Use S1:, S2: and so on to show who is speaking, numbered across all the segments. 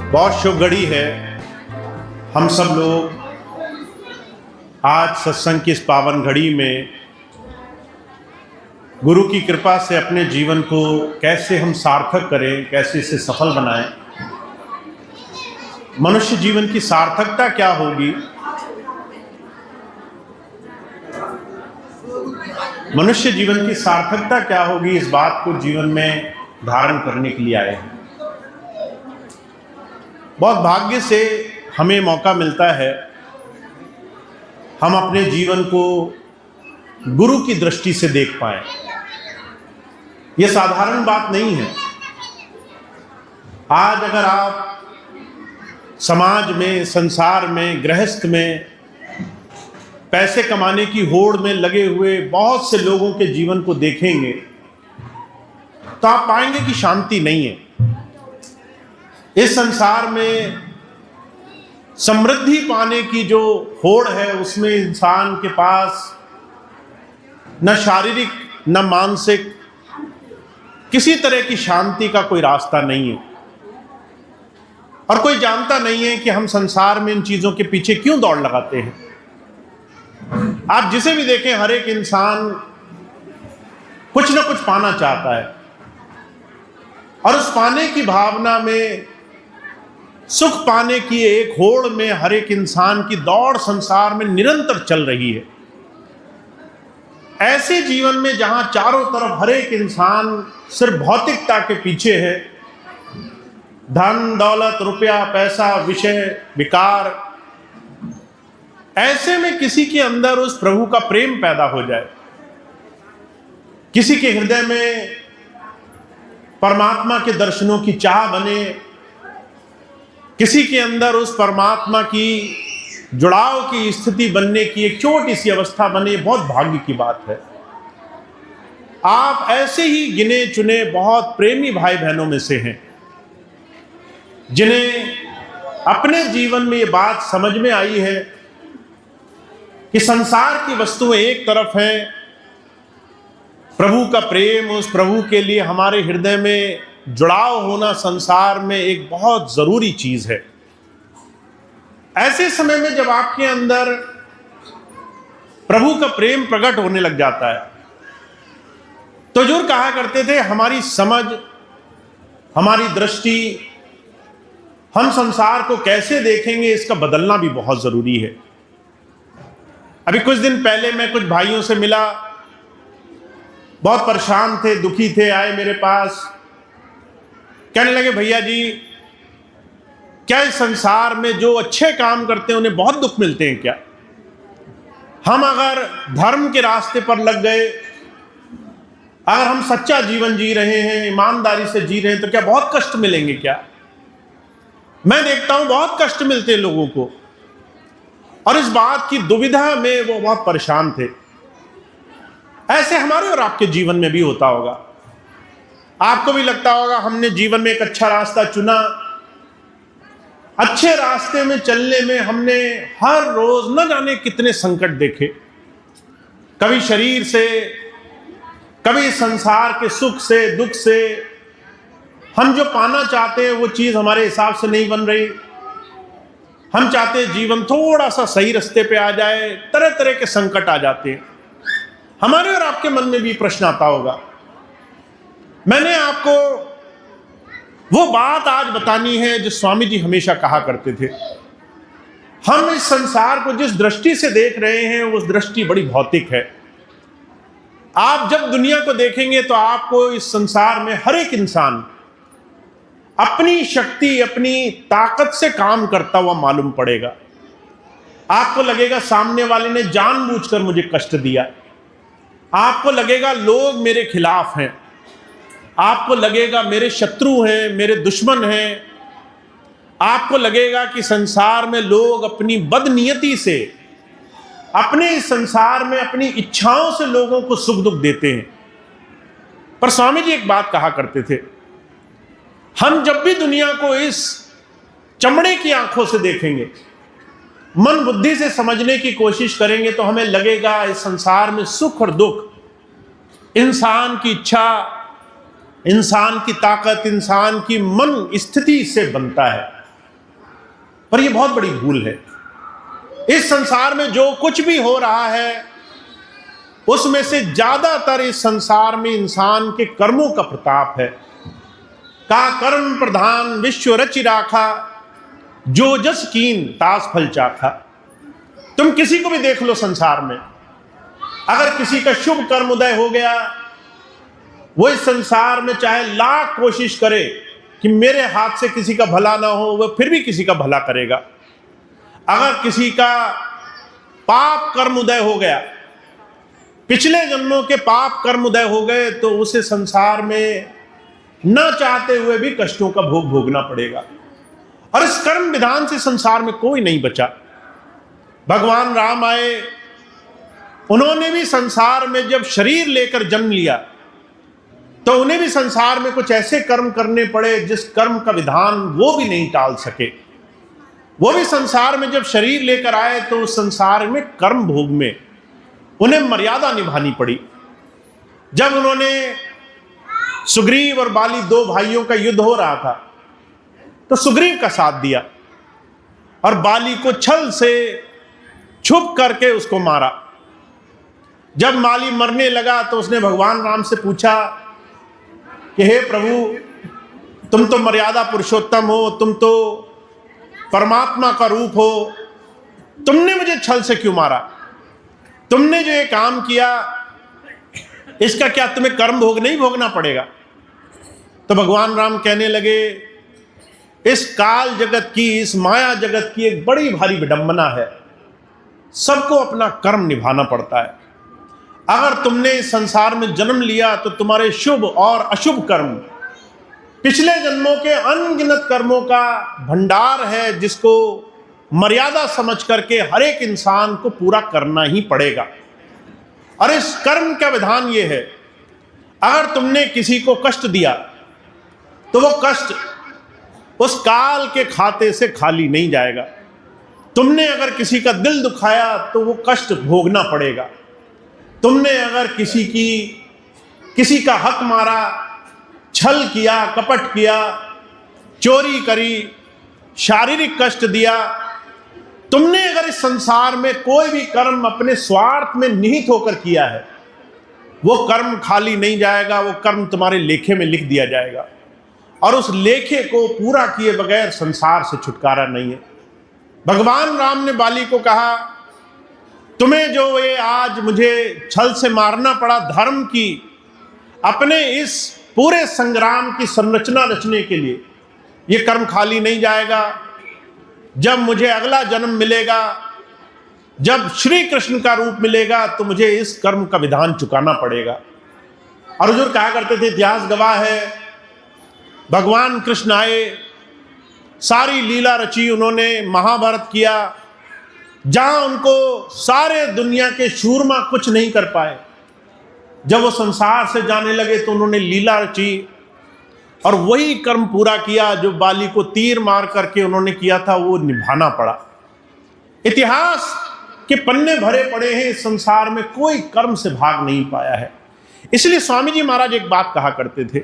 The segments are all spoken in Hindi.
S1: बहुत शुभ घड़ी है। हम सब लोग आज सत्संग की इस पावन घड़ी में गुरु की कृपा से अपने जीवन को कैसे हम सार्थक करें, कैसे इसे सफल बनाएं। मनुष्य जीवन की सार्थकता क्या होगी, मनुष्य जीवन की सार्थकता क्या होगी, इस बात को जीवन में धारण करने के लिए आए हैं। बहुत भाग्य से हमें मौका मिलता है हम अपने जीवन को गुरु की दृष्टि से देख पाएं। यह साधारण बात नहीं है। आज अगर आप समाज में, संसार में, गृहस्थ में पैसे कमाने की होड़ में लगे हुए बहुत से लोगों के जीवन को देखेंगे तो आप पाएंगे कि शांति नहीं है। इस संसार में समृद्धि पाने की जो होड़ है उसमें इंसान के पास न शारीरिक न मानसिक किसी तरह की शांति का कोई रास्ता नहीं है। और कोई जानता नहीं है कि हम संसार में इन चीजों के पीछे क्यों दौड़ लगाते हैं। आप जिसे भी देखें, हर एक इंसान कुछ न कुछ पाना चाहता है और उस पाने की भावना में, सुख पाने की एक होड़ में हर एक इंसान की दौड़ संसार में निरंतर चल रही है। ऐसे जीवन में जहां चारों तरफ हर एक इंसान सिर्फ भौतिकता के पीछे है, धन दौलत, रुपया, पैसा, विषय, विकार, ऐसे में किसी के अंदर उस प्रभु का प्रेम पैदा हो जाए, किसी के हृदय में परमात्मा के दर्शनों की चाह बने, किसी के अंदर उस परमात्मा की जुड़ाव की स्थिति बनने की एक छोटी सी अवस्था बने, बहुत भाग्य की बात है। आप ऐसे ही गिने चुने बहुत प्रेमी भाई बहनों में से हैं जिन्हें अपने जीवन में ये बात समझ में आई है कि संसार की वस्तुएं एक तरफ हैं, प्रभु का प्रेम, उस प्रभु के लिए हमारे हृदय में जुड़ाव होना संसार में एक बहुत जरूरी चीज है। ऐसे समय में जब आपके अंदर प्रभु का प्रेम प्रकट होने लग जाता है तो हुजूर कहा करते थे, हमारी समझ, हमारी दृष्टि, हम संसार को कैसे देखेंगे, इसका बदलना भी बहुत जरूरी है। अभी कुछ दिन पहले मैं कुछ भाइयों से मिला, बहुत परेशान थे, दुखी थे, आए मेरे पास, कहने लगे, भैया जी क्या इस संसार में जो अच्छे काम करते हैं उन्हें बहुत दुख मिलते हैं क्या? हम अगर धर्म के रास्ते पर लग गए, अगर हम सच्चा जीवन जी रहे हैं, ईमानदारी से जी रहे हैं, तो क्या बहुत कष्ट मिलेंगे क्या? मैं देखता हूं बहुत कष्ट मिलते हैं लोगों को। और इस बात की दुविधा में वो बहुत परेशान थे। ऐसे हमारे और आपके जीवन में भी होता होगा। आपको भी लगता होगा हमने जीवन में एक अच्छा रास्ता चुना, अच्छे रास्ते में चलने में हमने हर रोज न जाने कितने संकट देखे, कभी शरीर से, कभी संसार के सुख से, दुख से। हम जो पाना चाहते हैं वो चीज हमारे हिसाब से नहीं बन रही। हम चाहते हैं जीवन थोड़ा सा सही रास्ते पे आ जाए, तरह तरह के संकट आ जाते हैं। हमारे और आपके मन में भी प्रश्न आता होगा। मैंने आपको वो बात आज बतानी है जो स्वामी जी हमेशा कहा करते थे। हम इस संसार को जिस दृष्टि से देख रहे हैं उस दृष्टि बड़ी भौतिक है। आप जब दुनिया को देखेंगे तो आपको इस संसार में हर एक इंसान अपनी शक्ति, अपनी ताकत से काम करता हुआ मालूम पड़ेगा। आपको लगेगा सामने वाले ने जानबूझकर मुझे कष्ट दिया, आपको लगेगा लोग मेरे खिलाफ हैं, आपको लगेगा मेरे शत्रु हैं, मेरे दुश्मन हैं, आपको लगेगा कि संसार में लोग अपनी बदनीयती से, अपने इस संसार में अपनी इच्छाओं से लोगों को सुख दुख देते हैं। पर स्वामी जी एक बात कहा करते थे, हम जब भी दुनिया को इस चमड़े की आंखों से देखेंगे, मन बुद्धि से समझने की कोशिश करेंगे तो हमें लगेगा इस संसार में सुख और दुख इंसान की इच्छा, इंसान की ताकत, इंसान की मन स्थिति से बनता है। पर यह बहुत बड़ी भूल है। इस संसार में जो कुछ भी हो रहा है उसमें से ज्यादातर इस संसार में इंसान के कर्मों का प्रताप है। का कर्म प्रधान विश्व रचि राखा, जो जस कीन तास फल चाखा। तुम किसी को भी देख लो संसार में, अगर किसी का शुभ कर्म उदय हो गया, वो इस संसार में चाहे लाख कोशिश करे कि मेरे हाथ से किसी का भला ना हो, वह फिर भी किसी का भला करेगा। अगर किसी का पाप कर्म उदय हो गया, पिछले जन्मों के पाप कर्म उदय हो गए, तो उसे संसार में न चाहते हुए भी कष्टों का भोग भोगना पड़ेगा। और इस कर्म विधान से संसार में कोई नहीं बचा। भगवान राम आए, उन्होंने भी संसार में जब शरीर लेकर जन्म लिया तो उन्हें भी संसार में कुछ ऐसे कर्म करने पड़े जिस कर्म का विधान वो भी नहीं टाल सके। वो भी संसार में जब शरीर लेकर आए तो उस संसार में कर्म भोग में उन्हें मर्यादा निभानी पड़ी। जब उन्होंने सुग्रीव और बाली दो भाइयों का युद्ध हो रहा था तो सुग्रीव का साथ दिया और बाली को छल से छुप करके उसको मारा। जब बाली मरने लगा तो उसने भगवान राम से पूछा कि हे प्रभु, तुम तो मर्यादा पुरुषोत्तम हो, तुम तो परमात्मा का रूप हो, तुमने मुझे छल से क्यों मारा? तुमने जो ये काम किया इसका क्या तुम्हें कर्म भोग नहीं भोगना पड़ेगा? तो भगवान राम कहने लगे, इस काल जगत की, इस माया जगत की एक बड़ी भारी विडंबना है। सबको अपना कर्म निभाना पड़ता है। अगर तुमने इस संसार में जन्म लिया तो तुम्हारे शुभ और अशुभ कर्म, पिछले जन्मों के अनगिनत कर्मों का भंडार है, जिसको मर्यादा समझ करके हर एक इंसान को पूरा करना ही पड़ेगा। और इस कर्म का विधान यह है, अगर तुमने किसी को कष्ट दिया तो वो कष्ट उस काल के खाते से खाली नहीं जाएगा। तुमने अगर किसी का दिल दुखाया तो वो कष्ट भोगना पड़ेगा। तुमने अगर किसी का हक मारा, छल किया, कपट किया, चोरी करी, शारीरिक कष्ट दिया, तुमने अगर इस संसार में कोई भी कर्म अपने स्वार्थ में निहित होकर किया है, वो कर्म खाली नहीं जाएगा। वो कर्म तुम्हारे लेखे में लिख दिया जाएगा और उस लेखे को पूरा किए बगैर संसार से छुटकारा नहीं है। भगवान राम ने बाली को कहा, तुम्हें जो ये आज मुझे छल से मारना पड़ा, धर्म की अपने इस पूरे संग्राम की संरचना रचने के लिए, ये कर्म खाली नहीं जाएगा। जब मुझे अगला जन्म मिलेगा, जब श्री कृष्ण का रूप मिलेगा, तो मुझे इस कर्म का विधान चुकाना पड़ेगा। और हुजूर कहा करते थे, इतिहास गवाह है, भगवान कृष्ण आए, सारी लीला रची, उन्होंने महाभारत किया, जहां उनको सारे दुनिया के शूरमा कुछ नहीं कर पाए। जब वो संसार से जाने लगे तो उन्होंने लीला रची और वही कर्म पूरा किया जो बाली को तीर मार करके उन्होंने किया था, वो निभाना पड़ा। इतिहास के पन्ने भरे पड़े हैं, इस संसार में कोई कर्म से भाग नहीं पाया है। इसलिए स्वामी जी महाराज एक बात कहा करते थे,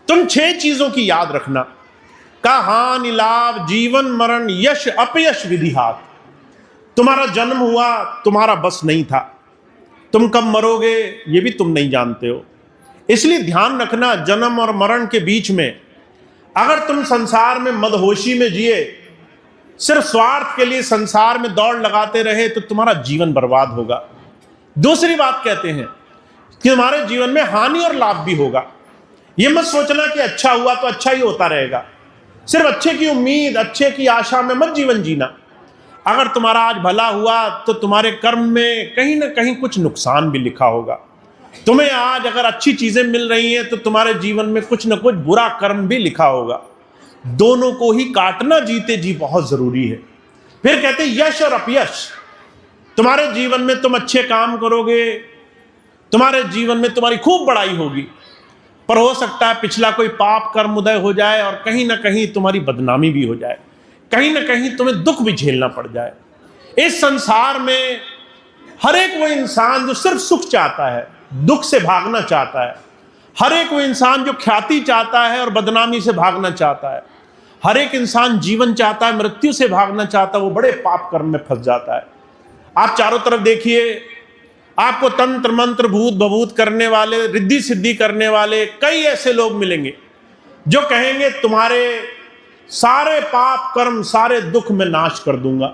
S1: तुम 6 चीजों की याद रखना, का हानि लाभ जीवन मरण यश अपयश विधिहात। तुम्हारा जन्म हुआ, तुम्हारा बस नहीं था, तुम कब मरोगे ये भी तुम नहीं जानते हो। इसलिए ध्यान रखना, जन्म और मरण के बीच में अगर तुम संसार में मदहोशी में जिए, सिर्फ स्वार्थ के लिए संसार में दौड़ लगाते रहे, तो तुम्हारा जीवन बर्बाद होगा। दूसरी बात कहते हैं कि तुम्हारे जीवन में हानि और लाभ भी होगा। ये मत सोचना कि अच्छा हुआ तो अच्छा ही होता रहेगा। सिर्फ अच्छे की उम्मीद, अच्छे की आशा में मत जीवन जीना। अगर तुम्हारा आज भला हुआ तो तुम्हारे कर्म में कहीं ना कहीं कुछ नुकसान भी लिखा होगा। तुम्हें आज अगर अच्छी चीजें मिल रही हैं तो तुम्हारे जीवन में कुछ न कुछ बुरा कर्म भी लिखा होगा। दोनों को ही काटना जीते जी बहुत जरूरी है। फिर कहते हैं यश और अपयश। तुम्हारे जीवन में तुम अच्छे काम करोगे, तुम्हारे जीवन में तुम्हारी खूब बड़ाई होगी, पर हो सकता है पिछला कोई पाप कर्म उदय हो जाए और कहीं ना कहीं तुम्हारी बदनामी भी हो जाए, कहीं ना कहीं तुम्हें दुख भी झेलना पड़ जाए। इस संसार में हर एक वो इंसान जो सिर्फ सुख चाहता है, दुख से भागना चाहता है। हर एक वो इंसान जो ख्याति चाहता है और बदनामी से भागना चाहता है। हर एक इंसान जीवन चाहता है, मृत्यु से भागना चाहता है, वो बड़े पाप कर्म में फंस जाता है। आप चारों तरफ देखिए, आपको तंत्र मंत्र भूत भभूत करने वाले, रिद्धि सिद्धि करने वाले कई ऐसे लोग मिलेंगे जो कहेंगे तुम्हारे सारे पाप कर्म, सारे दुख में नाश कर दूंगा।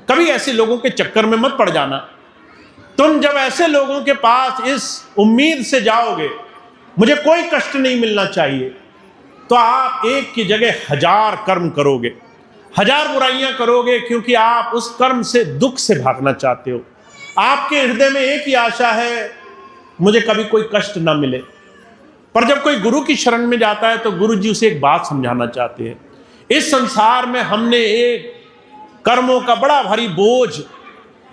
S1: कभी ऐसे लोगों के चक्कर में मत पड़ जाना। तुम जब ऐसे लोगों के पास इस उम्मीद से जाओगे मुझे कोई कष्ट नहीं मिलना चाहिए, तो आप एक की जगह 1000 कर्म करोगे, 1000 बुराइयां करोगे, क्योंकि आप उस कर्म से, दुख से भागना चाहते हो। आपके हृदय में एक ही आशा है, मुझे कभी कोई कष्ट ना मिले। पर जब कोई गुरु की शरण में जाता है तो गुरु जी उसे एक बात समझाना चाहते हैं, इस संसार में हमने एक कर्मों का बड़ा भारी बोझ,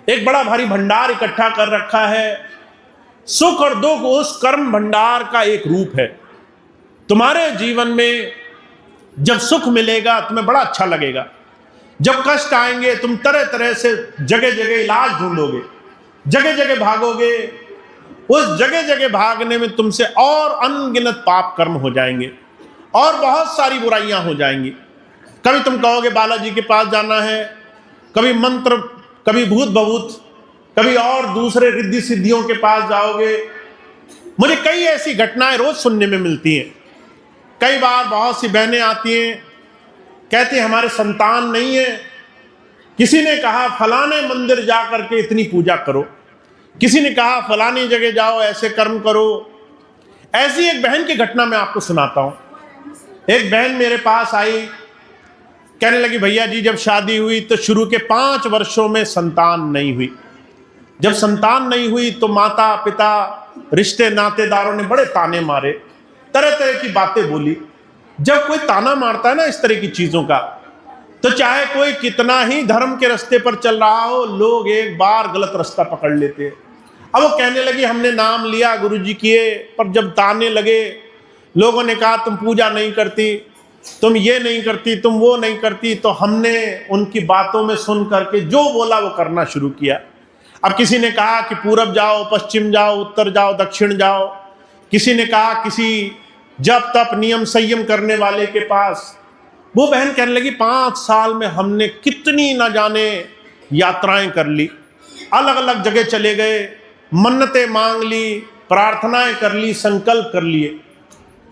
S1: एक बड़ा भारी भंडार इकट्ठा कर रखा है। सुख और दुख उस कर्म भंडार का एक रूप है। तुम्हारे जीवन में जब सुख मिलेगा तुम्हें बड़ा अच्छा लगेगा, जब कष्ट आएंगे तुम तरह तरह से जगह जगह इलाज ढूंढोगे, जगह जगह भागोगे। उस जगह जगह भागने में तुमसे और अनगिनत पाप कर्म हो जाएंगे और बहुत सारी बुराइयां हो जाएंगी। कभी तुम कहोगे बालाजी के पास जाना है, कभी मंत्र, कभी भूत भभूत, कभी और दूसरे रिद्धि सिद्धियों के पास जाओगे। मुझे कई ऐसी घटनाएं रोज सुनने में मिलती हैं। कई बार बहुत सी बहनें आती हैं, कहती हैं हमारे संतान नहीं है, किसी ने कहा फलाने मंदिर जा करके इतनी पूजा करो, किसी ने कहा फलानी जगह जाओ ऐसे कर्म करो। ऐसी एक बहन की घटना मैं आपको सुनाता हूं। एक बहन मेरे पास आई, कहने लगी भैया जी जब शादी हुई तो शुरू के 5 वर्षों में संतान नहीं हुई। जब संतान नहीं हुई तो माता पिता, रिश्ते नातेदारों ने बड़े ताने मारे, तरह तरह की बातें बोली। जब कोई ताना मारता है ना इस तरह की चीजों का, तो चाहे कोई कितना ही धर्म के रास्ते पर चल रहा हो, लोग एक बार गलत रास्ता पकड़ लेते हैं। अब वो कहने लगी हमने नाम लिया, गुरुजी किए, पर जब ताने लगे, लोगों ने कहा तुम पूजा नहीं करती, तुम ये नहीं करती, तुम वो नहीं करती, तो हमने उनकी बातों में सुन करके जो बोला वो करना शुरू किया। अब किसी ने कहा कि पूरब जाओ, पश्चिम जाओ, उत्तर जाओ, दक्षिण जाओ। किसी ने कहा किसी जब तप नियम संयम करने वाले के पास। वो बहन कहने लगी 5 साल में हमने कितनी न जाने यात्राएं कर ली, अलग अलग जगह चले गए, मन्नतें मांग ली, प्रार्थनाएं कर ली, संकल्प कर लिए।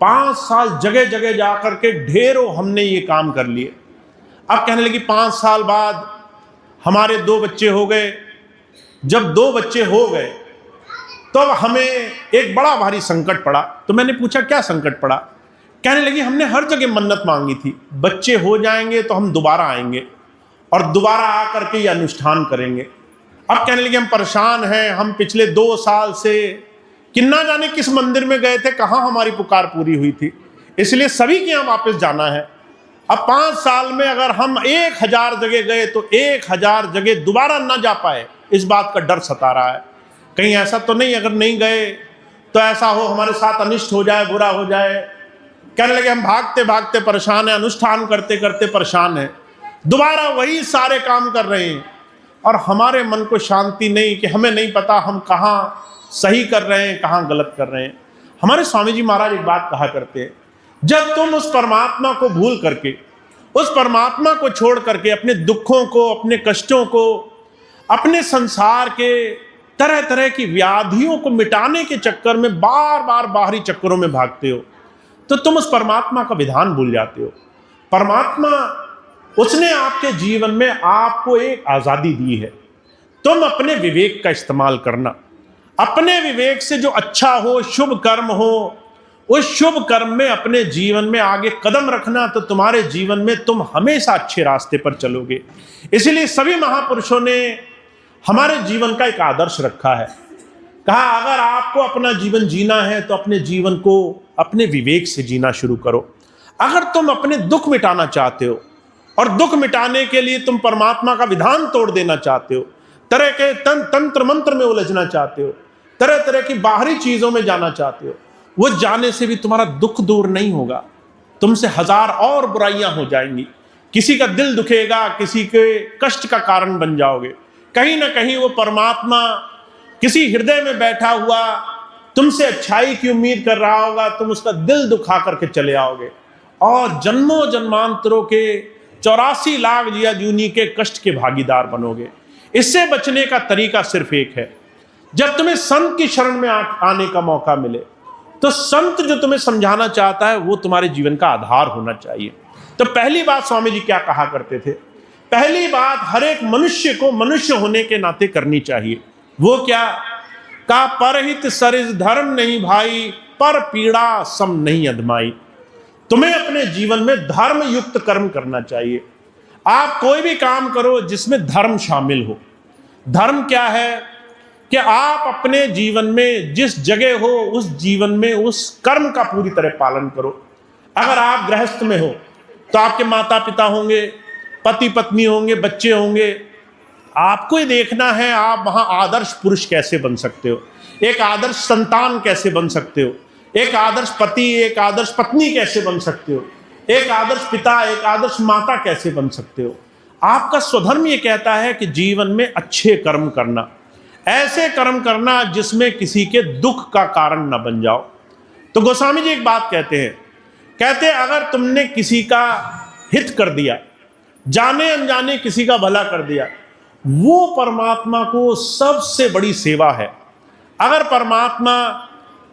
S1: 5 साल जगह जगह जाकर के ढेरों हमने ये काम कर लिए। अब कहने लगी 5 साल बाद हमारे 2 बच्चे हो गए। जब 2 बच्चे हो गए तो अब हमें एक बड़ा भारी संकट पड़ा। तो मैंने पूछा क्या संकट पड़ा? कहने लगी हमने हर जगह मन्नत मांगी थी, बच्चे हो जाएंगे तो हम दोबारा आएंगे और दोबारा आकर के ये अनुष्ठान करेंगे। अब कहने लगी हम परेशान हैं, हम पिछले 2 साल से किन्ना जाने किस मंदिर में गए थे, कहाँ हमारी पुकार पूरी हुई थी, इसलिए सभी के यहाँ वापस जाना है। अब 5 साल में अगर हम 1000 जगह गए तो 1000 जगह दोबारा ना जा पाए, इस बात का डर सता रहा है। कहीं ऐसा तो नहीं अगर नहीं गए तो ऐसा हो हमारे साथ अनिष्ट हो जाए, बुरा हो जाए। कहने लगे हम भागते भागते परेशान हैं, अनुष्ठान करते करते परेशान हैं, दोबारा वही सारे काम कर रहे हैं और हमारे मन को शांति नहीं कि हमें नहीं पता हम कहाँ सही कर रहे हैं, कहाँ गलत कर रहे हैं। हमारे स्वामी जी महाराज एक बात कहा करते हैं, जब तुम उस परमात्मा को भूल करके, उस परमात्मा को छोड़ करके अपने दुखों को, अपने कष्टों को, अपने संसार के तरह तरह की व्याधियों को मिटाने के चक्कर में बार बार बाहरी चक्करों में भागते हो, तो तुम उस परमात्मा का विधान भूल जाते हो। परमात्मा, उसने आपके जीवन में आपको एक आजादी दी है, तुम अपने विवेक का इस्तेमाल करना। अपने विवेक से जो अच्छा हो, शुभ कर्म हो, उस शुभ कर्म में अपने जीवन में आगे कदम रखना, तो तुम्हारे जीवन में तुम हमेशा अच्छे रास्ते पर चलोगे। इसलिए सभी महापुरुषों ने हमारे जीवन का एक आदर्श रखा है। कहा अगर आपको अपना जीवन जीना है तो अपने जीवन को अपने विवेक से जीना शुरू करो। अगर तुम अपने दुख मिटाना चाहते हो और दुख मिटाने के लिए तुम परमात्मा का विधान तोड़ देना चाहते हो, तरह के तंत्र मंत्र में उलझना चाहते हो, तरह तरह की बाहरी चीजों में जाना चाहते हो, वो जाने से भी तुम्हारा दुख दूर नहीं होगा, तुमसे 1000 और बुराइयां हो जाएंगी। किसी का दिल दुखेगा, किसी के कष्ट का कारण बन जाओगे। कहीं ना कहीं वो परमात्मा किसी हृदय में बैठा हुआ तुमसे अच्छाई की उम्मीद कर रहा होगा, तुम उसका दिल दुखा करके चले आओगे और जन्मों जन्मांतरों के 84 लाख जिया जूनी के कष्ट के भागीदार बनोगे। इससे बचने का तरीका सिर्फ एक है, जब तुम्हें संत की शरण में आने का मौका मिले तो संत जो तुम्हें समझाना चाहता है वो तुम्हारे जीवन का आधार होना चाहिए। तो पहली बात स्वामी जी क्या कहा करते थे, पहली बात हर एक मनुष्य को मनुष्य होने के नाते करनी चाहिए। वो क्या का परहित सरिस धर्म नहीं भाई, पर पीड़ा सम नहीं अधमाई। तुम्हें अपने जीवन में धर्म युक्त कर्म करना चाहिए। आप कोई भी काम करो जिसमें धर्म शामिल हो। धर्म क्या है कि आप अपने जीवन में जिस जगह हो उस जीवन में उस कर्म का पूरी तरह पालन करो। अगर आप गृहस्थ में हो तो आपके माता पिता होंगे, पति पत्नी होंगे, बच्चे होंगे। आपको ये देखना है आप वहां आदर्श पुरुष कैसे बन सकते हो, एक आदर्श संतान कैसे बन सकते हो, एक आदर्श पति एक आदर्श पत्नी कैसे बन सकते हो, एक आदर्श पिता एक आदर्श माता कैसे बन सकते हो। आपका स्वधर्म ये कहता है कि जीवन में अच्छे कर्म करना, ऐसे कर्म करना जिसमें किसी के दुख का कारण न बन जाओ। तो गोस्वामी जी एक बात कहते हैं अगर तुमने किसी का हित कर दिया, जाने अनजाने किसी का भला कर दिया, वो परमात्मा को सबसे बड़ी सेवा है। अगर परमात्मा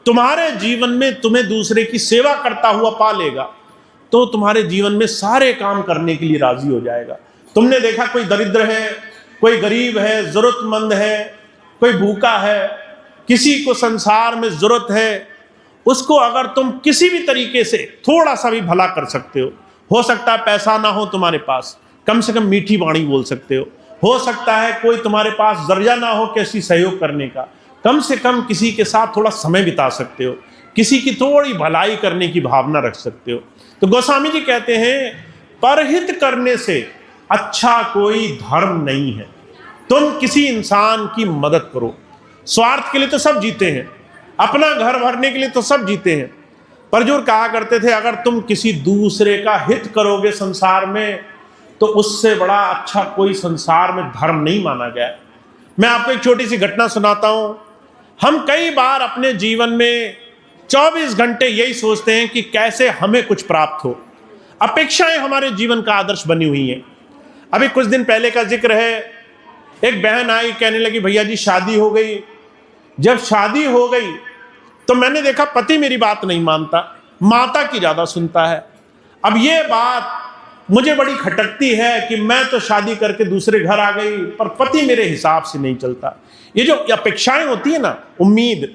S1: तुम्हारे जीवन में तुम्हें दूसरे की सेवा करता हुआ पा लेगा तो तुम्हारे जीवन में सारे काम करने के लिए राजी हो जाएगा। तुमने देखा कोई दरिद्र है, कोई गरीब है, जरूरतमंद है, कोई भूखा है, किसी को संसार में जरूरत है, उसको अगर तुम किसी भी तरीके से थोड़ा सा भी भला कर सकते हो सकता है पैसा ना हो तुम्हारे पास, कम से कम मीठी वाणी बोल सकते हो सकता है कोई तुम्हारे पास दर्जा ना हो किसी सहयोग करने का, कम से कम किसी के साथ थोड़ा समय बिता सकते हो, किसी की थोड़ी भलाई करने की भावना रख सकते हो। तो गोस्वामी जी कहते हैं परहित करने से अच्छा कोई धर्म नहीं है। तुम किसी इंसान की मदद करो। स्वार्थ के लिए तो सब जीते हैं, अपना घर भरने के लिए तो सब जीते हैं, पर जो कहा करते थे अगर तुम किसी दूसरे का हित करोगे संसार में तो उससे बड़ा अच्छा कोई संसार में धर्म नहीं माना गया। मैं आपको एक छोटी सी घटना सुनाता हूं। हम कई बार अपने जीवन में 24 घंटे यही सोचते हैं कि कैसे हमें कुछ प्राप्त हो। अपेक्षाएं हमारे जीवन का आदर्श बनी हुई हैं। अभी कुछ दिन पहले का जिक्र है, एक बहन आई, कहने लगी भैया जी शादी हो गई। जब शादी हो गई तो मैंने देखा पति मेरी बात नहीं मानता, माता की ज्यादा सुनता है। अब ये बात मुझे बड़ी खटकती है कि मैं तो शादी करके दूसरे घर आ गई पर पति मेरे हिसाब से नहीं चलता। ये जो अपेक्षाएं होती है ना, उम्मीद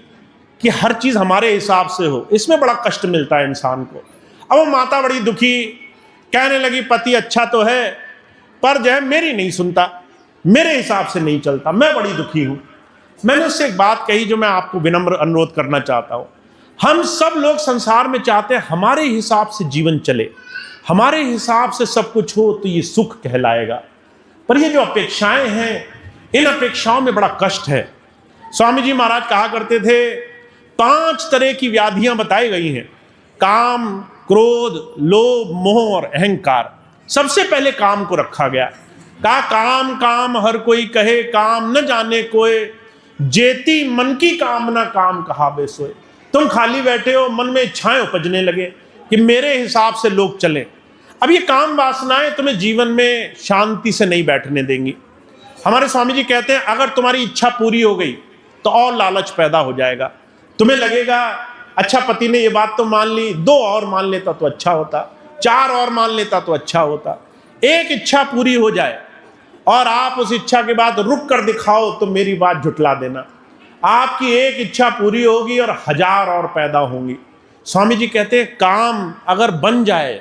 S1: कि हर चीज हमारे हिसाब से हो, इसमें बड़ा कष्ट मिलता है इंसान को। अब वो माता बड़ी दुखी, कहने लगी पति अच्छा तो है पर जो है मेरी नहीं सुनता, मेरे हिसाब से नहीं चलता, मैं बड़ी दुखी हूं। मैंने उससे एक बात कही जो मैं आपको विनम्र अनुरोध करना चाहता हूं। हम सब लोग संसार में चाहते हैं हमारे हिसाब से जीवन चले, हमारे हिसाब से सब कुछ हो तो ये सुख कहलाएगा। पर ये जो अपेक्षाएं हैं, इन अपेक्षाओं में बड़ा कष्ट है। स्वामी जी महाराज कहा करते थे 5 तरह की व्याधियां बताई गई हैं, काम, क्रोध, लोभ, मोह और अहंकार। सबसे पहले काम को रखा गया, कहा काम काम हर कोई कहे, काम न जाने कोई, जेती मन की कामना काम कहा बेसोए। तुम खाली बैठे हो, मन में इच्छाएं उपजने लगे कि मेरे हिसाब से लोग चलें। अब ये काम वासनाएं तुम्हें जीवन में शांति से नहीं बैठने देंगी। हमारे स्वामी जी कहते हैं अगर तुम्हारी इच्छा पूरी हो गई तो और लालच पैदा हो जाएगा। तुम्हें लगेगा अच्छा पति ने ये बात तो मान ली, 2 और मान लेता तो अच्छा होता, 4 और मान लेता तो अच्छा होता। एक इच्छा पूरी हो जाए और आप उस इच्छा के बाद रुक कर दिखाओ तो मेरी बात झुटला देना। आपकी एक इच्छा पूरी होगी और 1000 और पैदा होंगी। स्वामी जी कहते हैं काम अगर बन जाए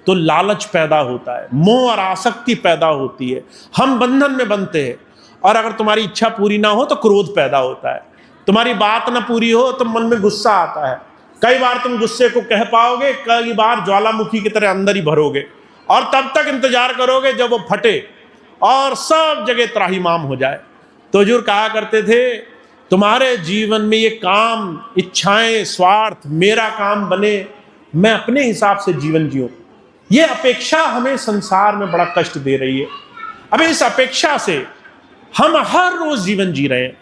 S1: तो लालच पैदा होता है, मोह और आसक्ति पैदा होती है, हम बंधन में बनते हैं। और अगर तुम्हारी इच्छा पूरी ना हो तो क्रोध पैदा होता है, तुम्हारी बात ना पूरी हो तो मन में गुस्सा आता है। कई बार तुम गुस्से को कह पाओगे, कई बार ज्वालामुखी की तरह अंदर ही भरोगे और तब तक इंतजार करोगे जब वो फटे और सब जगह त्राहिमाम हो जाए। तो हुजूर कहा करते थे तुम्हारे जीवन में ये काम, इच्छाएं, स्वार्थ, मेरा काम बने, मैं अपने हिसाब से जीवन जीऊं, ये अपेक्षा हमें संसार में बड़ा कष्ट दे रही है। अब इस अपेक्षा से हम हर रोज जीवन जी रहे हैं।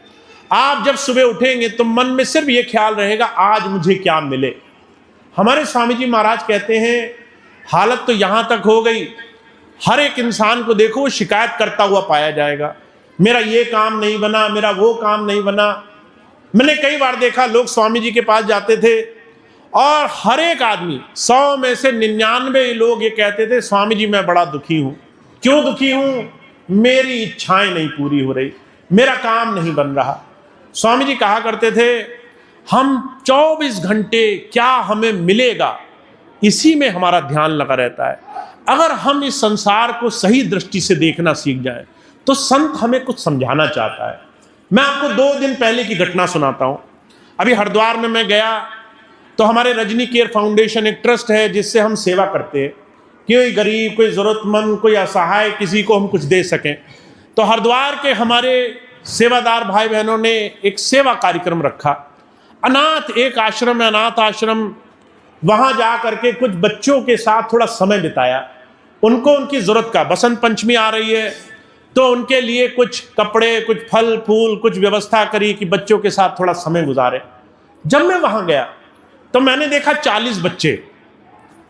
S1: आप जब सुबह उठेंगे तो मन में सिर्फ ये ख्याल रहेगा आज मुझे क्या मिले। हमारे स्वामी जी महाराज कहते हैं हालत तो यहां तक हो गई, हर एक इंसान को देखो वो शिकायत करता हुआ पाया जाएगा, मेरा ये काम नहीं बना, मेरा वो काम नहीं बना। मैंने कई बार देखा लोग स्वामी जी के पास जाते थे और हर एक आदमी 100 में से 99 लोग ये कहते थे, स्वामी जी मैं बड़ा दुखी हूं। क्यों दुखी हूं? मेरी इच्छाएं नहीं पूरी हो रही, मेरा काम नहीं बन रहा। स्वामी जी कहा करते थे, हम 24 घंटे क्या हमें मिलेगा, इसी में हमारा ध्यान लगा रहता है। अगर हम इस संसार को सही दृष्टि से देखना सीख जाएं तो संत हमें कुछ समझाना चाहता है। मैं आपको 2 दिन पहले की घटना सुनाता हूं। अभी हरिद्वार में मैं गया तो हमारे रजनी केयर फाउंडेशन एक ट्रस्ट है जिससे हम सेवा करते हैं, कोई गरीब, कोई ज़रूरतमंद, कोई असहाय, किसी को हम कुछ दे सकें। तो हरिद्वार के हमारे सेवादार भाई बहनों ने एक सेवा कार्यक्रम रखा। अनाथ एक आश्रम है, अनाथ आश्रम, वहां जा करके कुछ बच्चों के साथ थोड़ा समय बिताया। उनको उनकी ज़रूरत का, बसंत पंचमी आ रही है तो उनके लिए कुछ कपड़े, कुछ फल फूल, कुछ व्यवस्था करी कि बच्चों के साथ थोड़ा समय गुजारे। जब मैं वहां गया तो मैंने देखा 40 बच्चे,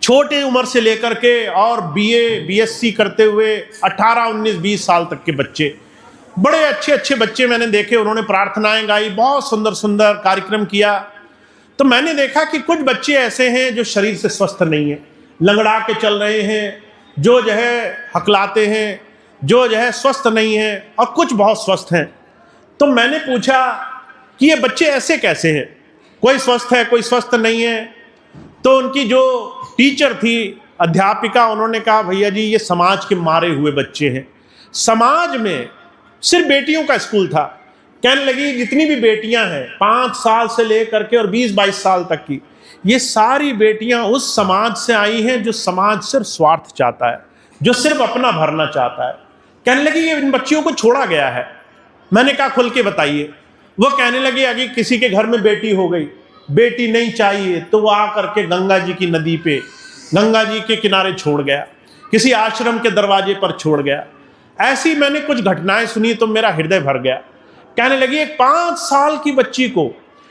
S1: छोटे उम्र से लेकर के और बीए बीएससी करते हुए 18, 19, 20 साल तक के बच्चे, बड़े अच्छे अच्छे बच्चे मैंने देखे। उन्होंने प्रार्थनाएं गाई, बहुत सुंदर सुंदर कार्यक्रम किया। तो मैंने देखा कि कुछ बच्चे ऐसे हैं जो शरीर से स्वस्थ नहीं है, लंगड़ा के चल रहे हैं, जो हकलाते हैं, जो स्वस्थ नहीं है, और कुछ बहुत स्वस्थ हैं। तो मैंने पूछा कि ये बच्चे ऐसे कैसे हैं, कोई स्वस्थ है कोई स्वस्थ नहीं है। तो उनकी जो टीचर थी, अध्यापिका, उन्होंने कहा भैया जी ये समाज के मारे हुए बच्चे हैं। समाज में सिर्फ बेटियों का स्कूल था। कहने लगी जितनी भी बेटियां हैं 5 साल से लेकर के और 20-22 साल तक की, ये सारी बेटियां उस समाज से आई हैं जो समाज सिर्फ स्वार्थ चाहता है, जो सिर्फ अपना भरना चाहता है। कहने लगी ये इन बच्चियों को छोड़ा गया है। मैंने कहा खुल के बताइए। वो कहने लगी अगर किसी के घर में बेटी हो गई, बेटी नहीं चाहिए, तो वो आ करके गंगा जी की नदी पे, गंगा जी के किनारे छोड़ गया, किसी आश्रम के दरवाजे पर छोड़ गया। ऐसी मैंने कुछ घटनाएं सुनी तो मेरा हृदय भर गया। कहने लगी एक 5 साल की बच्ची को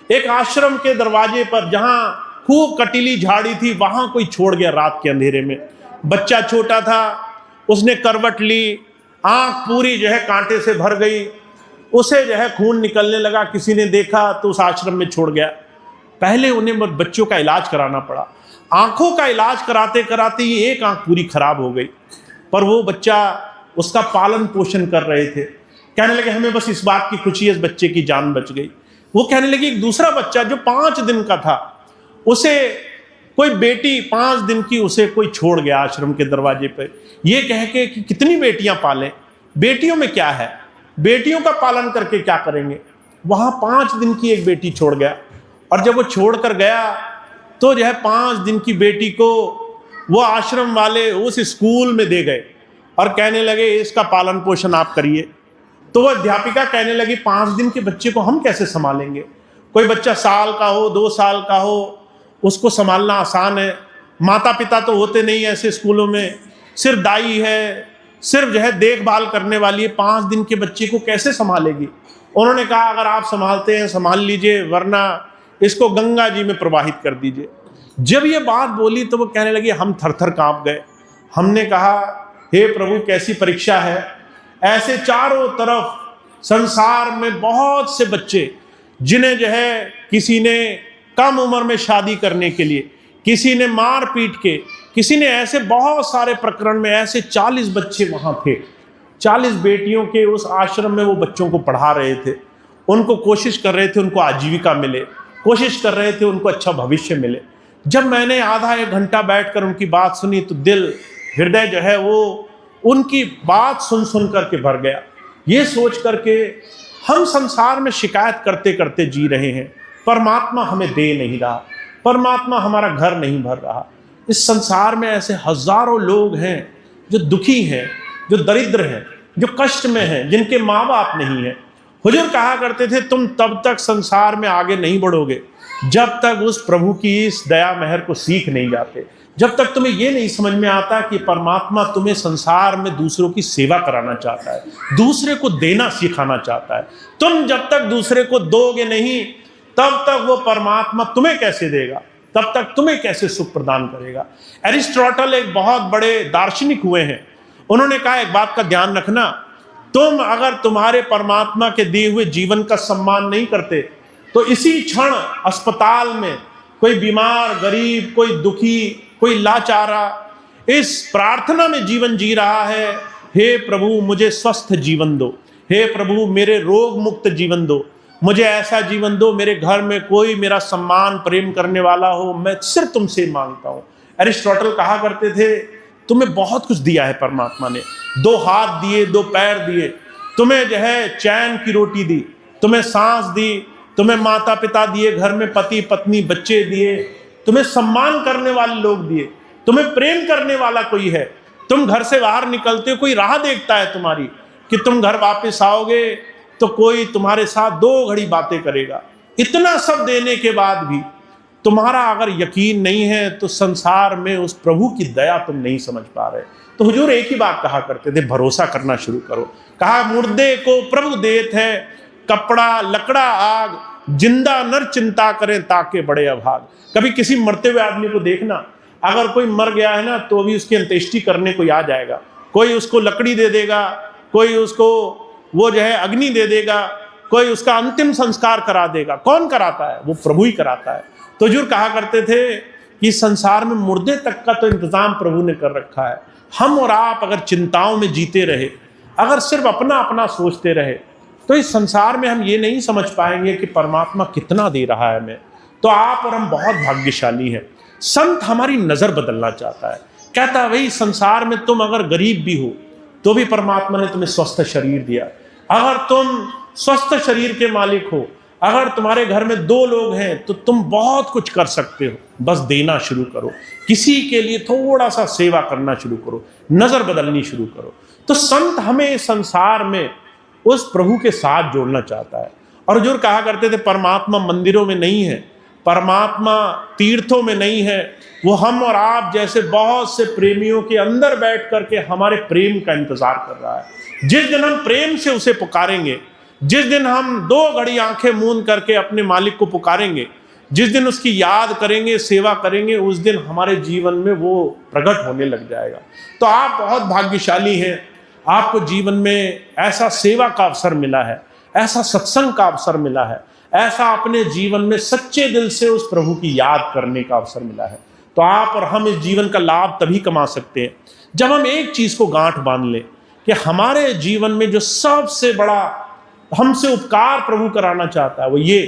S1: एक आश्रम के दरवाजे पर, जहां खूब कटीली झाड़ी थी, वहां कोई छोड़ गया रात के अंधेरे में। बच्चा छोटा था, उसने करवट ली, आंख पूरी कांटे से भर गई, उसे खून निकलने लगा। किसी ने देखा तो उस आश्रम में छोड़ गया। पहले उन्हें बच्चों का इलाज कराना पड़ा। आंखों का इलाज कराते कराते ये एक आंख पूरी खराब हो गई, पर वो बच्चा, उसका पालन पोषण कर रहे थे। कहने लगे हमें बस इस बात की खुशी है, इस बच्चे की जान बच गई। वो कहने लगी एक दूसरा बच्चा जो 5 दिन का था, उसे कोई बेटी 5 दिन की, उसे कोई छोड़ गया आश्रम के दरवाजे पे, ये कह के कि कितनी बेटियां पालें, बेटियों में क्या है, बेटियों का पालन करके क्या करेंगे। वहां 5 दिन की एक बेटी छोड़ गया, और जब वो छोड़ कर गया तो 5 दिन की बेटी को वो आश्रम वाले उस स्कूल में दे गए और कहने लगे इसका पालन पोषण आप करिए। तो वो अध्यापिका कहने लगी 5 दिन के बच्चे को हम कैसे संभालेंगे। कोई बच्चा साल का हो, 2 साल का हो, उसको संभालना आसान है। माता पिता तो होते नहीं ऐसे स्कूलों में, सिर्फ दाई है, सिर्फ देखभाल करने वाली है। 5 दिन के बच्चे को कैसे संभालेगी। उन्होंने कहा अगर आप संभालते हैं संभाल लीजिए, वरना इसको गंगा जी में प्रवाहित कर दीजिए। जब ये बात बोली तो वो कहने लगी हम थर-थर कांप गए। हमने कहा हे प्रभु कैसी परीक्षा है। ऐसे चारों तरफ संसार में बहुत से बच्चे जिन्हें किसी ने कम उम्र में शादी करने के लिए, किसी ने मार पीट के, किसी ने ऐसे बहुत सारे प्रकरण में, ऐसे 40 बच्चे वहां थे। 40 बेटियों के उस आश्रम में वो बच्चों को पढ़ा रहे थे, उनको कोशिश कर रहे थे उनको आजीविका मिले, कोशिश कर रहे थे उनको अच्छा भविष्य मिले। जब मैंने आधा 1 घंटा बैठकर उनकी बात सुनी तो दिल, हृदय वो उनकी बात सुन सुन करके भर गया। ये सोच करके हम संसार में शिकायत करते करते जी रहे हैं, परमात्मा हमें दे नहीं रहा, परमात्मा हमारा घर नहीं भर रहा। इस संसार में ऐसे हजारों लोग हैं जो दुखी हैं, जो दरिद्र हैं, जो कष्ट में हैं, जिनके माँ बाप नहीं हैं। हुजूर कहा करते थे तुम तब तक संसार में आगे नहीं बढ़ोगे जब तक उस प्रभु की इस दया मेहर को सीख नहीं जाते, जब तक तुम्हें ये नहीं समझ में आता कि परमात्मा तुम्हें संसार में दूसरों की सेवा कराना चाहता है, दूसरे को देना सिखाना चाहता है। तुम जब तक दूसरे को दोगे नहीं तब तक वो परमात्मा तुम्हें कैसे देगा। तब तक तुम्हें कैसे सुख प्रदान करेगा। एरिस्टोटल एक बहुत बड़े दार्शनिक हुए हैं, उन्होंने कहा एक बात का ध्यान रखना, तुम अगर तुम्हारे परमात्मा के दिए हुए जीवन का सम्मान नहीं करते तो इसी क्षण अस्पताल में कोई बीमार, गरीब, कोई दुखी, कोई लाचारा इस प्रार्थना में जीवन जी रहा है, हे प्रभु मुझे स्वस्थ जीवन दो, हे प्रभु मेरे रोग मुक्त जीवन दो, मुझे ऐसा जीवन दो मेरे घर में कोई मेरा सम्मान प्रेम करने वाला हो, मैं सिर्फ तुमसे मांगता हूं। एरिस्टोटल कहा करते थे तुम्हें बहुत कुछ दिया है परमात्मा ने, 2 हाथ दिए, 2 पैर दिए, तुम्हें जो है चैन की रोटी दी, तुम्हें सांस दी, तुम्हें माता पिता दिए, घर में पति पत्नी बच्चे दिए, तुम्हें सम्मान करने वाले लोग दिए, तुम्हें प्रेम करने वाला कोई है, तुम घर से बाहर निकलते हो कोई राह देखता है तुम्हारी कि तुम घर वापस आओगे तो कोई तुम्हारे साथ 2 घड़ी बातें करेगा। इतना सब देने के बाद भी तुम्हारा अगर यकीन नहीं है तो संसार में उस प्रभु की दया तुम नहीं समझ पा रहे। तो हुजूर एक ही बात कहा करते थे, भरोसा करना शुरू करो। कहा मुर्दे को प्रभु देत है, कपड़ा लकड़ा आग, जिंदा नर चिंता करें ताके बड़े अभाग। कभी किसी मरते हुए आदमी को देखना, अगर कोई मर गया है ना तो भी उसकी अंत्येष्टि करने कोई आ जाएगा, कोई उसको लकड़ी दे देगा, कोई उसको वो जो है अग्नि दे देगा, कोई उसका अंतिम संस्कार करा देगा। कौन कराता है? वो प्रभु ही कराता है। तो हुजूर कहा करते थे कि संसार में मुर्दे तक का तो इंतजाम प्रभु ने कर रखा है। हम और आप अगर चिंताओं में जीते रहे, अगर सिर्फ अपना अपना सोचते रहे, तो इस संसार में हम ये नहीं समझ पाएंगे कि परमात्मा कितना दे रहा है हमें। तो आप और हम बहुत भाग्यशाली हैं। संत हमारी नजर बदलना चाहता है, कहता है भाई संसार में तुम अगर गरीब भी हो तो भी परमात्मा ने तुम्हें स्वस्थ शरीर दिया। अगर तुम स्वस्थ शरीर के मालिक हो, अगर तुम्हारे घर में 2 लोग हैं तो तुम बहुत कुछ कर सकते हो, बस देना शुरू करो, किसी के लिए थोड़ा सा सेवा करना शुरू करो, नजर बदलनी शुरू करो। तो संत हमें संसार में उस प्रभु के साथ जोड़ना चाहता है। और हुजूर कहा करते थे परमात्मा मंदिरों में नहीं है, परमात्मा तीर्थों में नहीं है, वो हम और आप जैसे बहुत से प्रेमियों के अंदर बैठ करके हमारे प्रेम का इंतजार कर रहा है। जिस दिन हम प्रेम से उसे पुकारेंगे, जिस दिन हम 2 घड़ी आंखें मूंद करके अपने मालिक को पुकारेंगे, जिस दिन उसकी याद करेंगे, सेवा करेंगे, उस दिन हमारे जीवन में वो प्रकट होने लग जाएगा। तो आप बहुत भाग्यशाली हैं, आपको जीवन में ऐसा सेवा का अवसर मिला है, ऐसा सत्संग का अवसर मिला है, ऐसा अपने जीवन में सच्चे दिल से उस प्रभु की याद करने का अवसर मिला है। तो आप और हम इस जीवन का लाभ तभी कमा सकते हैं जब हम एक चीज को गांठ बांध लें कि हमारे जीवन में जो सबसे बड़ा हमसे उपकार प्रभु कराना चाहता है वो ये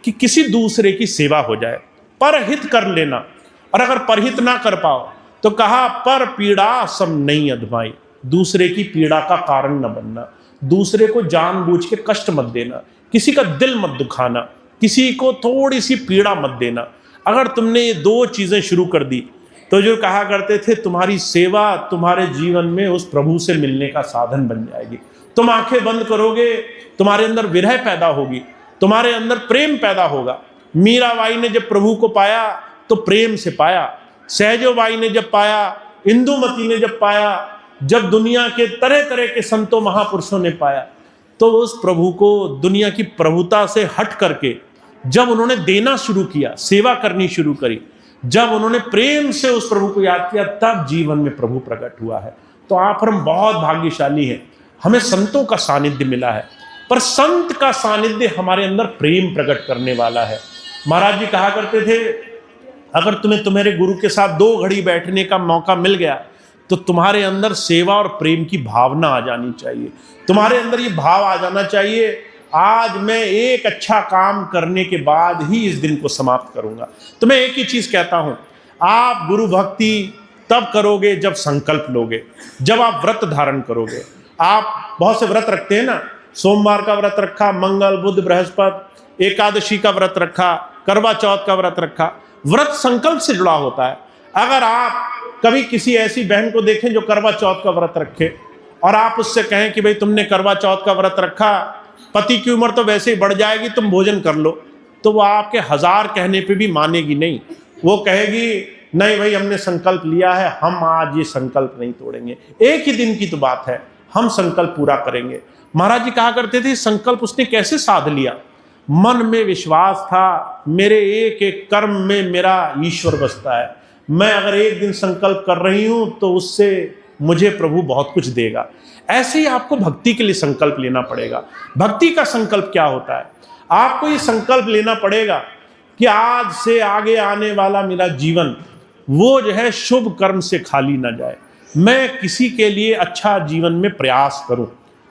S1: कि किसी दूसरे की सेवा हो जाए, परहित कर लेना। और अगर परहित ना कर पाओ तो कहा पर पीड़ा सब नहीं अधमाई, दूसरे की पीड़ा का कारण न बनना, दूसरे को जानबूझ के कष्ट मत देना, किसी का दिल मत दुखाना, किसी को थोड़ी सी पीड़ा मत देना। अगर तुमने ये 2 चीजें शुरू कर दी तो जो कहा करते थे तुम्हारी सेवा तुम्हारे जीवन में उस प्रभु से मिलने का साधन बन जाएगी। तुम आंखें बंद करोगे, तुम्हारे अंदर विरह पैदा होगी, तुम्हारे अंदर प्रेम पैदा होगा। मीराबाई ने जब प्रभु को पाया तो प्रेम से पाया, सहजोबाई ने जब पाया, इंदुमती ने जब पाया, जब दुनिया के तरह तरह के संतों महापुरुषों ने पाया, तो उस प्रभु को दुनिया की प्रभुता से हट करके जब उन्होंने देना शुरू किया, सेवा करनी शुरू करी, जब उन्होंने प्रेम से उस प्रभु को याद किया, तब जीवन में प्रभु प्रकट हुआ है। तो आप और हम बहुत भाग्यशाली हैं, हमें संतों का सानिध्य मिला है। पर संत का सानिध्य हमारे अंदर प्रेम प्रकट करने वाला है। महाराज जी कहा करते थे अगर तुम्हें तुम्हारे गुरु के साथ 2 घड़ी बैठने का मौका मिल गया तो तुम्हारे अंदर सेवा और प्रेम की भावना आ जानी चाहिए। तुम्हारे अंदर ये भाव आ जाना चाहिए आज मैं एक अच्छा काम करने के बाद ही इस दिन को समाप्त करूंगा। तो मैं एक ही चीज कहता हूं, आप गुरु भक्ति तब करोगे जब संकल्प लोगे, जब आप व्रत धारण करोगे। आप बहुत से व्रत रखते हैं ना, सोमवार का व्रत रखा, मंगल बुध बृहस्पति, एकादशी का व्रत रखा, करवा चौथ का व्रत रखा। व्रत संकल्प से जुड़ा होता है। अगर आप कभी किसी ऐसी बहन को देखें जो करवा चौथ का व्रत रखे और आप उससे कहें कि भाई तुमने करवा चौथ का व्रत रखा, पति की उम्र तो वैसे ही बढ़ जाएगी, तुम भोजन कर लो, तो वो आपके 1000 कहने पे भी मानेगी नहीं। वो कहेगी नहीं भाई हमने संकल्प लिया है, हम आज ये संकल्प नहीं तोड़ेंगे, एक ही दिन की तो बात है, हम संकल्प पूरा करेंगे। महाराज जी कहा करते थे संकल्प उसने कैसे साध लिया। मन में विश्वास था, मेरे एक एक कर्म में मेरा ईश्वर बसता है। मैं अगर एक दिन संकल्प कर रही हूं तो उससे मुझे प्रभु बहुत कुछ देगा। ऐसे ही आपको भक्ति के लिए संकल्प लेना पड़ेगा। भक्ति का संकल्प क्या होता है? आपको ये संकल्प लेना पड़ेगा कि आज से आगे आने वाला मेरा जीवन वो जो है शुभ कर्म से खाली ना जाए। मैं किसी के लिए अच्छा जीवन में प्रयास करूं।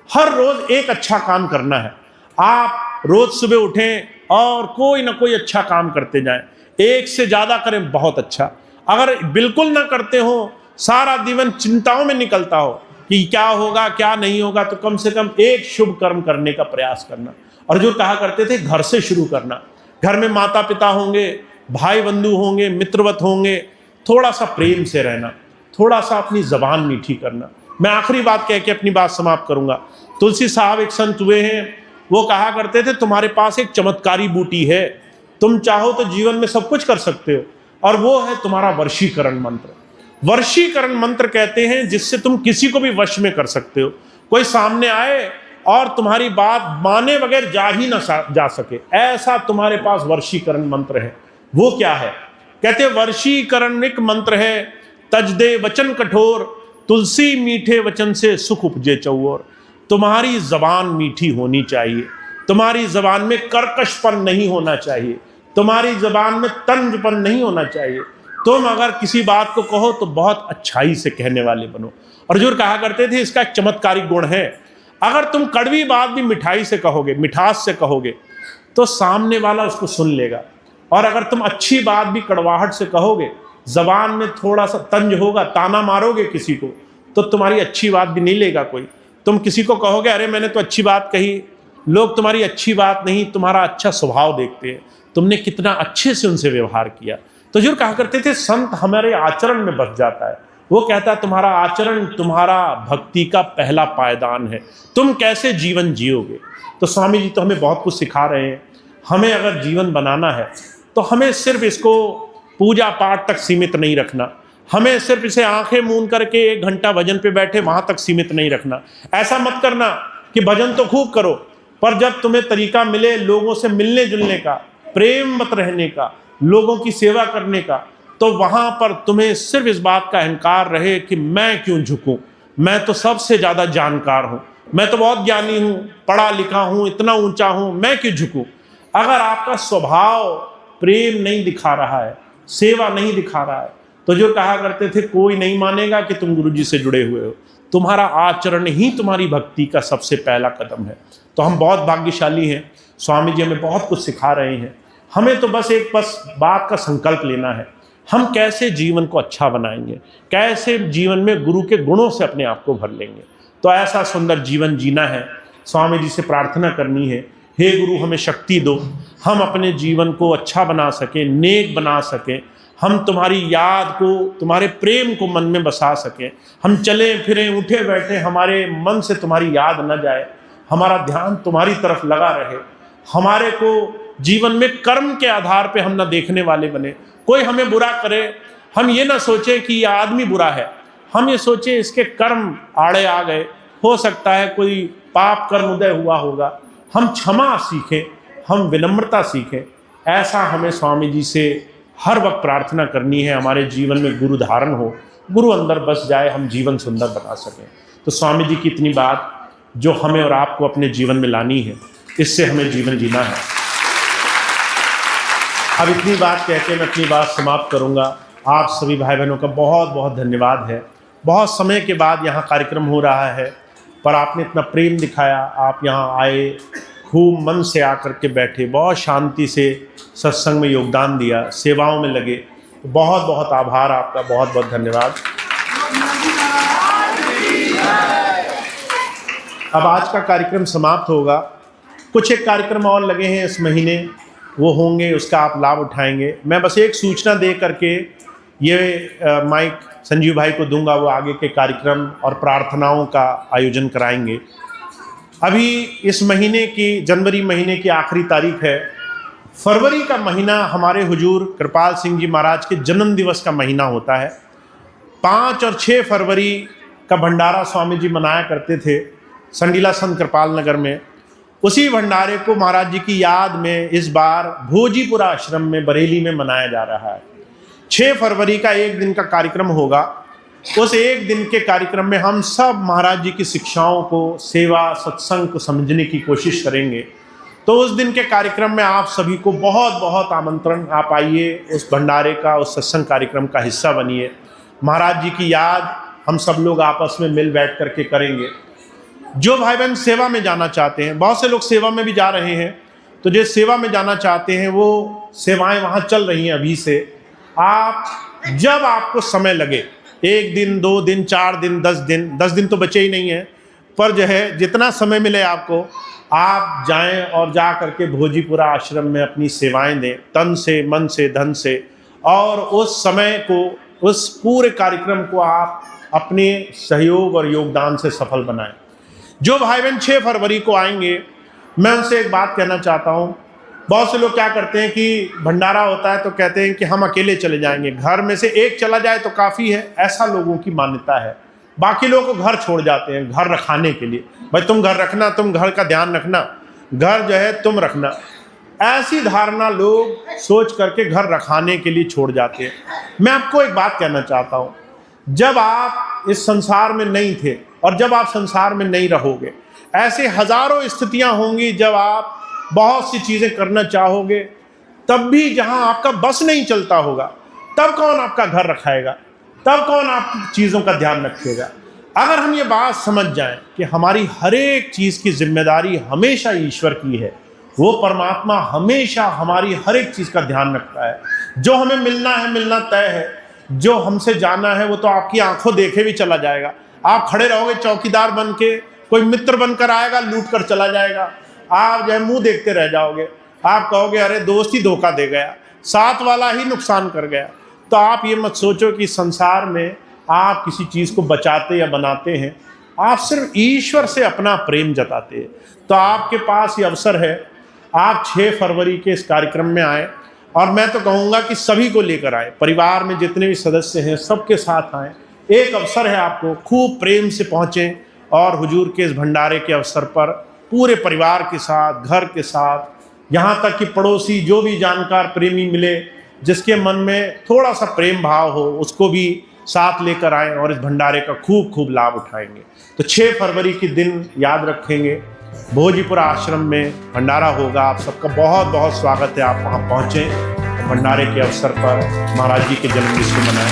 S1: हर रोज एक अच्छा काम करना है। आप रोज सुबह उठें और कोई ना कोई अच्छा काम करते जाएं। एक से ज्यादा करें, बहुत अच्छा। अगर बिल्कुल ना करते हो, सारा जीवन चिंताओं में निकलता हो कि क्या होगा क्या नहीं होगा, तो कम से कम एक शुभ कर्म करने का प्रयास करना। और जो कहा करते थे घर से शुरू करना। घर में माता पिता होंगे, भाई बंधु होंगे, मित्रवत होंगे, थोड़ा सा प्रेम से रहना, थोड़ा सा अपनी जबान मीठी करना। मैं आखिरी बात कह के अपनी बात समाप्त करूंगा। तुलसी साहब एक संत हुए हैं, वो कहा करते थे तुम्हारे पास एक चमत्कारी बूटी है, तुम चाहो तो जीवन में सब कुछ कर सकते हो, और वो है तुम्हारा वशीकरण मंत्र। वशीकरण मंत्र कहते हैं जिससे तुम किसी को भी वश में कर सकते हो। कोई सामने आए और तुम्हारी बात माने बगैर जा ही ना जा सके, ऐसा तुम्हारे पास वशीकरण मंत्र है। वो क्या है? कहते वशीकरण एक मंत्र है, तज दे वचन कठोर, तुलसी मीठे वचन से सुख उपजे चौओर। तुम्हारी जबान मीठी होनी चाहिए, तुम्हारी जबान में कर्कशपन नहीं होना चाहिए, तुम्हारी जबान में तंजपन नहीं होना चाहिए। तुम अगर किसी बात को कहो तो बहुत अच्छाई से कहने वाले बनो। और जो कहा करते थे इसका एक चमत्कारिक गुण है, अगर तुम कड़वी बात भी मिठाई से कहोगे, मिठास से कहोगे, तो सामने वाला उसको सुन लेगा। और अगर तुम अच्छी बात भी कड़वाहट से कहोगे, जबान में थोड़ा सा तंज होगा, ताना मारोगे किसी को, तो तुम्हारी अच्छी बात भी नहीं लेगा कोई। तुम किसी को कहोगे अरे मैंने तो अच्छी बात कही, लोग तुम्हारी अच्छी बात नहीं, तुम्हारा अच्छा स्वभाव देखते हैं, तुमने कितना अच्छे से उनसे व्यवहार किया। तो जो कहा करते थे संत हमारे आचरण में बस जाता है। वो कहता है तुम्हारा आचरण तुम्हारा भक्ति का पहला पायदान है, तुम कैसे जीवन जियोगे। तो स्वामी जी तो हमें बहुत कुछ सिखा रहे हैं। हमें अगर जीवन बनाना है तो हमें सिर्फ इसको पूजा पाठ तक सीमित नहीं रखना, हमें सिर्फ इसे आंखें मूंद करके 1 घंटा भजन पे बैठे वहां तक सीमित नहीं रखना। ऐसा मत करना कि भजन तो खूब करो, पर जब तुम्हें तरीका मिले लोगों से मिलने जुलने का, प्रेम मत रहने का, लोगों की सेवा करने का, तो वहां पर तुम्हें सिर्फ इस बात का अहंकार रहे कि मैं क्यों झुकूं, मैं तो सबसे ज्यादा जानकार हूं, मैं तो बहुत ज्ञानी हूं, पढ़ा लिखा हूं, इतना ऊंचा हूं, मैं क्यों झुकूं। अगर आपका स्वभाव प्रेम नहीं दिखा रहा है, सेवा नहीं दिखा रहा है, तो जो कहा करते थे कोई नहीं मानेगा कि तुम गुरु जी से जुड़े हुए हो। तुम्हारा आचरण ही तुम्हारी भक्ति का सबसे पहला कदम है। तो हम बहुत भाग्यशाली हैं, स्वामी जी हमें बहुत कुछ सिखा रहे हैं। हमें तो बस बात का संकल्प लेना है, हम कैसे जीवन को अच्छा बनाएंगे, कैसे जीवन में गुरु के गुणों से अपने आप को भर लेंगे। तो ऐसा सुंदर जीवन जीना है, स्वामी जी से प्रार्थना करनी है, हे गुरु हमें शक्ति दो, हम अपने जीवन को अच्छा बना सकें, नेक बना सकें, हम तुम्हारी याद को, तुम्हारे प्रेम को मन में बसा सकें, हम चलें फिरें उठे बैठे हमारे मन से तुम्हारी याद न जाए, हमारा ध्यान तुम्हारी तरफ लगा रहे, हमारे को जीवन में कर्म के आधार पे हम ना देखने वाले बने। कोई हमें बुरा करे, हम ये ना सोचें कि ये आदमी बुरा है, हम ये सोचें इसके कर्म आड़े आ गए, हो सकता है कोई पाप कर्म उदय हुआ होगा। हम क्षमा सीखें, हम विनम्रता सीखें। ऐसा हमें स्वामी जी से हर वक्त प्रार्थना करनी है, हमारे जीवन में गुरु धारण हो, गुरु अंदर बस जाए, हम जीवन सुंदर बना सकें। तो स्वामी जी की इतनी बात जो हमें और आपको अपने जीवन में लानी है, इससे हमें जीवन जीना है। अब इतनी बात कह के मैं अपनी बात समाप्त करूंगा। आप सभी भाई बहनों का बहुत बहुत धन्यवाद है। बहुत समय के बाद यहाँ कार्यक्रम हो रहा है, पर आपने इतना प्रेम दिखाया, आप यहाँ आए, खूब मन से आकर के बैठे, बहुत शांति से सत्संग में योगदान दिया, सेवाओं में लगे। बहुत बहुत आभार आपका, बहुत बहुत धन्यवाद। अब आज का कार्यक्रम समाप्त होगा। कुछ एक कार्यक्रम और लगे हैं इस महीने, वो होंगे, उसका आप लाभ उठाएंगे। मैं बस एक सूचना दे करके ये माइक संजीव भाई को दूंगा, वो आगे के कार्यक्रम और प्रार्थनाओं का आयोजन कराएंगे। अभी इस महीने की, जनवरी महीने की आखिरी तारीख है। फरवरी का महीना हमारे हुजूर कृपाल सिंह जी महाराज के जन्म दिवस का महीना होता है। 5 और 6 फरवरी का भंडारा स्वामी जी मनाया करते थे संडीला संत कृपाल नगर में। उसी भंडारे को महाराज जी की याद में इस बार भोजीपुरा आश्रम में बरेली में मनाया जा रहा है। 6 फरवरी का एक दिन का कार्यक्रम होगा। उस एक दिन के कार्यक्रम में हम सब महाराज जी की शिक्षाओं को, सेवा, सत्संग को समझने की कोशिश करेंगे। तो उस दिन के कार्यक्रम में आप सभी को बहुत बहुत आमंत्रण, आप आइए, उस भंडारे का, उस सत्संग कार्यक्रम का हिस्सा बनिए। महाराज जी की याद हम सब लोग आपस में मिल बैठ करके करेंगे। जो भाई बहन सेवा में जाना चाहते हैं, बहुत से लोग सेवा में भी जा रहे हैं, तो जो सेवा में जाना चाहते हैं वो सेवाएं वहाँ चल रही हैं अभी से। आप जब आपको समय लगे, 1 दिन, 2 दिन, 4 दिन, 10 दिन तो बचे ही नहीं है, पर जो है जितना समय मिले आपको, आप जाएं और जा करके भोजीपुरा आश्रम में अपनी सेवाएं दें, तन से, मन से, धन से। और उस समय को, उस पूरे कार्यक्रम को आप अपने सहयोग और योगदान से सफल बनाएं। जो भाई बहन 6 फरवरी को आएंगे, मैं उनसे एक बात कहना चाहता हूँ। बहुत से लोग क्या करते हैं कि भंडारा होता है तो कहते हैं कि हम अकेले चले जाएंगे, घर में से एक चला जाए तो काफ़ी है, ऐसा लोगों की मान्यता है। बाकी लोगों को घर छोड़ जाते हैं घर रखाने के लिए, भाई तुम घर रखना, तुम घर का ध्यान रखना, घर जो है तुम रखना। ऐसी धारणा लोग सोच करके घर रखाने के लिए छोड़ जाते हैं। मैं आपको एक बात कहना चाहता हूँ, जब आप इस संसार में नहीं थे और जब आप संसार में नहीं रहोगे, ऐसे हजारों स्थितियां होंगी जब आप बहुत सी चीज़ें करना चाहोगे, तब भी जहां आपका बस नहीं चलता होगा, तब कौन आपका घर रखाएगा, तब कौन आपकी चीज़ों का ध्यान रखेगा। अगर हम ये बात समझ जाएं कि हमारी हर एक चीज़ की जिम्मेदारी हमेशा ईश्वर की है, वो परमात्मा हमेशा हमारी हर एक चीज़ का ध्यान रखता है। जो हमें मिलना है, मिलना तय है, जो हमसे जाना है वो तो आपकी आंखों देखे भी चला जाएगा। आप खड़े रहोगे चौकीदार बन के, कोई मित्र बनकर आएगा, लूट कर चला जाएगा, आप जो है मुंह देखते रह जाओगे। आप कहोगे अरे दोस्त ही धोखा दे गया, साथ वाला ही नुकसान कर गया। तो आप ये मत सोचो कि संसार में आप किसी चीज़ को बचाते या बनाते हैं, आप सिर्फ ईश्वर से अपना प्रेम जताते हैं। तो आपके पास ये अवसर है, आप 6 फरवरी के इस कार्यक्रम में आए, और मैं तो कहूँगा कि सभी को लेकर आए, परिवार में जितने भी सदस्य हैं सबके साथ आएँ। एक अवसर है, आपको खूब प्रेम से पहुँचें और हुजूर के इस भंडारे के अवसर पर पूरे परिवार के साथ, घर के साथ, यहाँ तक कि पड़ोसी जो भी जानकार प्रेमी मिले, जिसके मन में थोड़ा सा प्रेम भाव हो, उसको भी साथ लेकर आएँ और इस भंडारे का खूब खूब लाभ उठाएंगे। तो 6 फरवरी के दिन याद रखेंगे, भोजीपुरा आश्रम में भंडारा होगा। आप सबका बहुत बहुत स्वागत है, आप वहाँ पहुँचें, भंडारे के अवसर पर महाराज जी के जन्मदिन को मनाएं।